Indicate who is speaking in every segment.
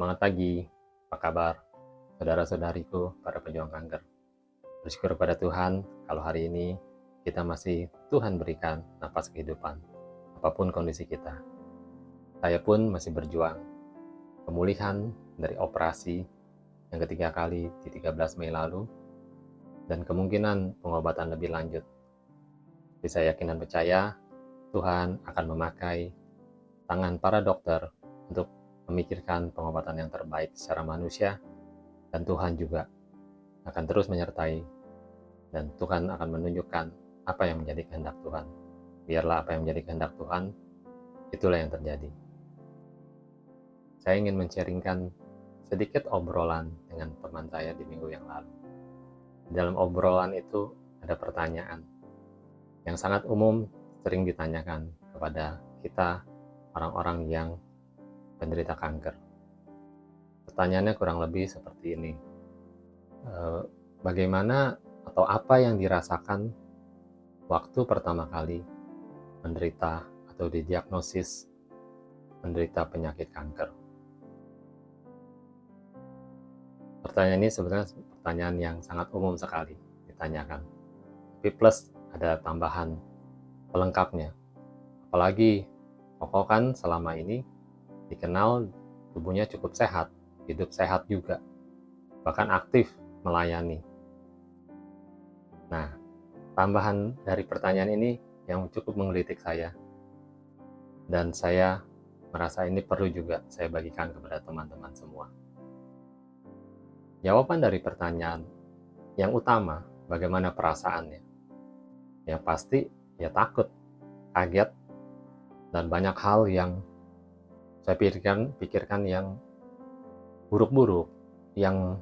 Speaker 1: Semangat pagi, apa kabar saudara-saudariku para pejuang kanker? Bersyukur pada Tuhan kalau hari ini kita masih Tuhan berikan napas kehidupan, apapun kondisi kita. Saya pun masih berjuang pemulihan dari operasi yang ketiga kali di 13 Mei lalu dan kemungkinan pengobatan lebih lanjut. Jadi saya yakin dan percaya Tuhan akan memakai tangan para dokter untuk memikirkan pengobatan yang terbaik secara manusia, dan Tuhan juga akan terus menyertai, dan Tuhan akan menunjukkan apa yang menjadi kehendak Tuhan. Biarlah apa yang menjadi kehendak Tuhan, itulah yang terjadi. Saya ingin men-sharingkan sedikit obrolan dengan teman saya di minggu yang lalu. Dalam obrolan itu ada pertanyaan yang sangat umum sering ditanyakan kepada kita, orang-orang yang penderita kanker. Pertanyaannya kurang lebih seperti ini. Bagaimana atau apa yang dirasakan waktu pertama kali menderita atau didiagnosis menderita penyakit kanker? Pertanyaan ini sebenarnya pertanyaan yang sangat umum sekali ditanyakan. Tapi plus ada tambahan pelengkapnya. Apalagi Koko kan selama ini dikenal tubuhnya cukup sehat, hidup sehat juga, bahkan aktif melayani. Nah, tambahan dari pertanyaan ini yang cukup menggelitik saya, dan saya merasa ini perlu juga saya bagikan kepada teman-teman semua. Jawaban dari pertanyaan yang utama, bagaimana perasaannya? Ya pasti, ya takut, kaget, dan banyak hal yang saya pikirkan yang buruk-buruk, yang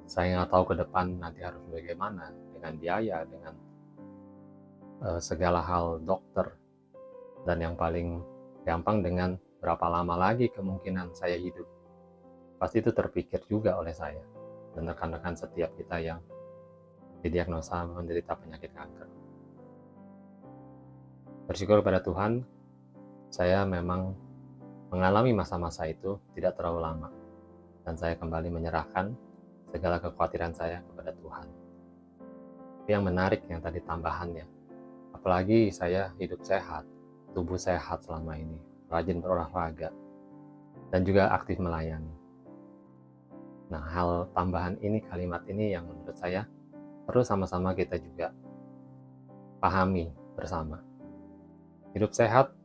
Speaker 1: saya nggak tahu ke depan nanti harus bagaimana, dengan biaya, dengan segala hal dokter, dan yang paling gampang dengan berapa lama lagi kemungkinan saya hidup. Pasti itu terpikir juga oleh saya dan rekan-rekan setiap kita yang didiagnosa menderita penyakit kanker. Bersyukur pada Tuhan, saya memang mengalami masa-masa itu tidak terlalu lama, dan saya kembali menyerahkan segala kekhawatiran saya kepada Tuhan. Tapi yang menarik yang tadi tambahannya, apalagi saya hidup sehat, tubuh sehat selama ini, rajin berolahraga, dan juga aktif melayani. Nah, hal tambahan ini, kalimat ini yang menurut saya perlu sama-sama kita juga pahami bersama. Hidup sehat,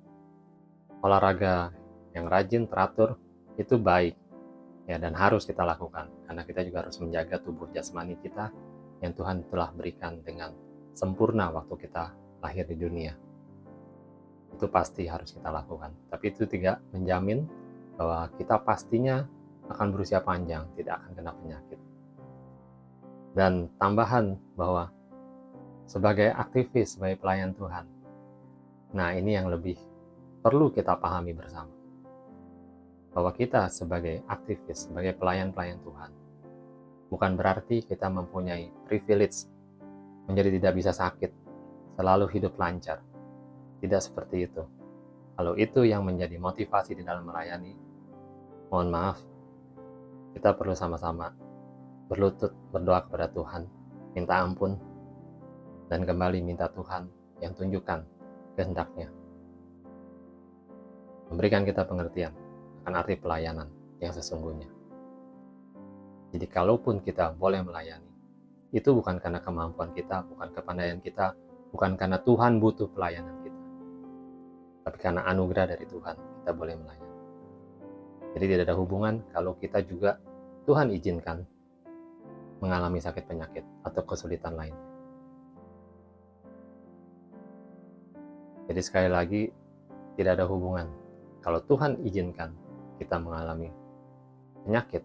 Speaker 1: olahraga yang rajin, teratur, itu baik, ya, dan harus kita lakukan, karena kita juga harus menjaga tubuh jasmani kita yang Tuhan telah berikan dengan sempurna waktu kita lahir di dunia. Itu pasti harus kita lakukan, tapi itu tidak menjamin bahwa kita pastinya akan berusia panjang, tidak akan kena penyakit. Dan tambahan bahwa sebagai aktivis, sebagai pelayan Tuhan, nah ini yang lebih perlu kita pahami bersama, bahwa kita sebagai aktivis, sebagai pelayan-pelayan Tuhan, bukan berarti kita mempunyai privilege menjadi tidak bisa sakit, selalu hidup lancar. Tidak seperti itu. Kalau itu yang menjadi motivasi di dalam melayani, mohon maaf, kita perlu sama-sama berlutut berdoa kepada Tuhan, minta ampun, dan kembali minta Tuhan yang tunjukkan kehendaknya, memberikan kita pengertian akan arti pelayanan yang sesungguhnya. Jadi kalaupun kita boleh melayani, itu bukan karena kemampuan kita, bukan kepandaian kita, bukan karena Tuhan butuh pelayanan kita, tapi karena anugerah dari Tuhan kita boleh melayani. Jadi tidak ada hubungan kalau kita juga Tuhan izinkan mengalami sakit penyakit atau kesulitan lain. Jadi sekali lagi, tidak ada hubungan kalau Tuhan izinkan kita mengalami penyakit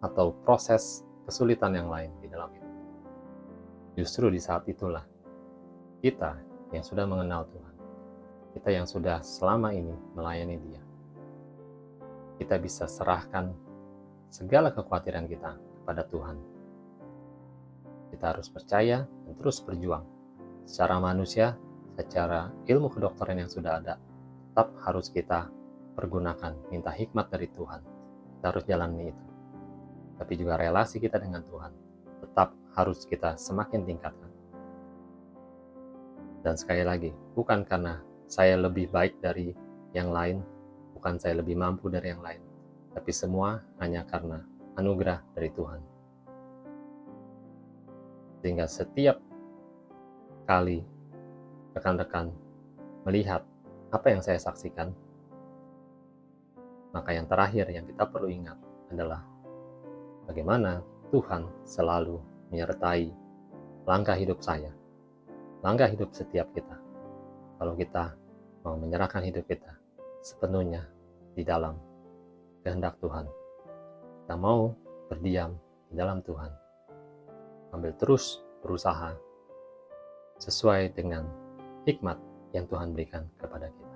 Speaker 1: atau proses kesulitan yang lain di dalam hidup. Justru di saat itulah kita yang sudah mengenal Tuhan, kita yang sudah selama ini melayani Dia, kita bisa serahkan segala kekhawatiran kita kepada Tuhan. Kita harus percaya dan terus berjuang. Secara manusia, secara ilmu kedokteran yang sudah ada, tetap harus kita pergunakan, minta hikmat dari Tuhan, kita harus jalani itu. Tapi juga relasi kita dengan Tuhan tetap harus kita semakin tingkatkan. Dan sekali lagi, bukan karena saya lebih baik dari yang lain, bukan saya lebih mampu dari yang lain, tapi semua hanya karena anugerah dari Tuhan. Sehingga setiap kali rekan-rekan melihat apa yang saya saksikan, maka yang terakhir yang kita perlu ingat adalah bagaimana Tuhan selalu menyertai langkah hidup saya, langkah hidup setiap kita. Kalau kita mau menyerahkan hidup kita sepenuhnya di dalam kehendak Tuhan, kita mau berdiam di dalam Tuhan, ambil terus berusaha sesuai dengan hikmat yang Tuhan berikan kepada kita.